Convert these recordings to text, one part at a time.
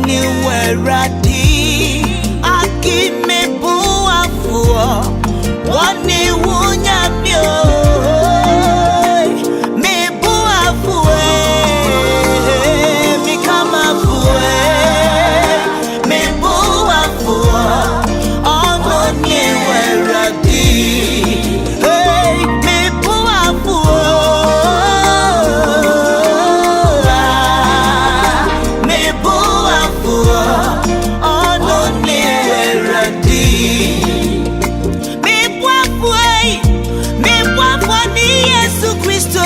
ni weradi akime buafo woni wunyamyo me buafo mi kama bue me buafo ono ni weradi hey me buafo me buafo ono ni weradi Yesu Kristo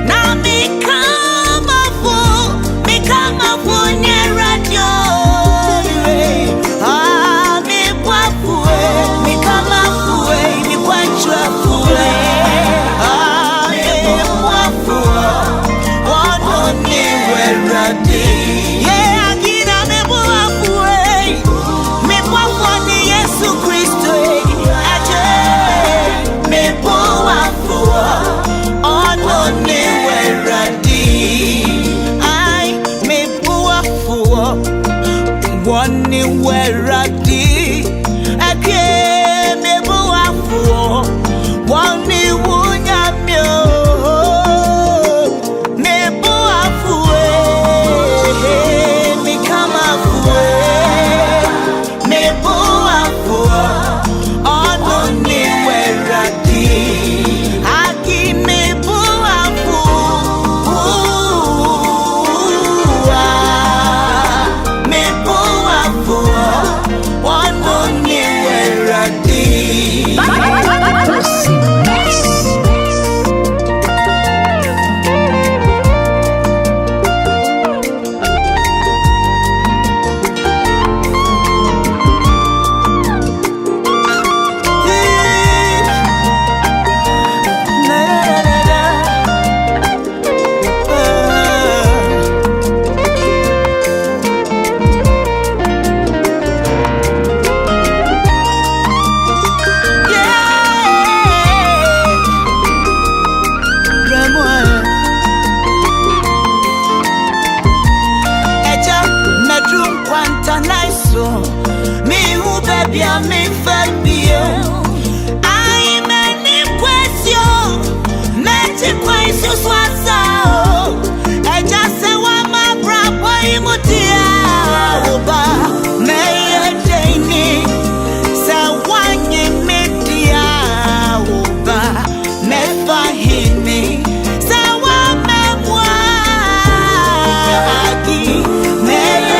na mi kama fu nye radio mi bwafu mi kama fu mi bwachwa fu mi bwafu wono ni weradi yeah agina mi bwafu ni Yesu Kristo me buafu ono ni weradi ai me buafu woni weradi ake me buafu woni wunyamyo me buafu mi kama fu me buafu ono ni weradi aki me buafu me buafu ono ni weradi me who baby I me fabio I many question mete question swasa I just say what my brabo imutia oba me deni sa wanye media oba me fahini sa wa me mwa agi me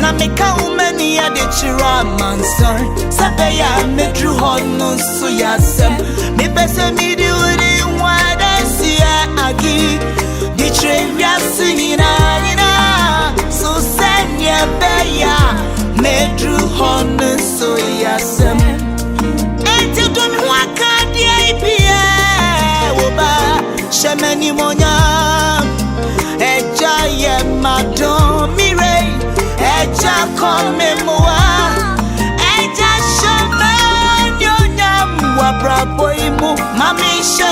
na meka umani ya de chira mansor sabe ya medru hono so ya sem me pese mi di uri wada sia agi di trevia sinina so senya be ya medru hono so ya sem enti do mi waka di ipie wo ba shemeni monya eja ye madon mire eja come moa eja shama nyonyam wa brabo imu mami she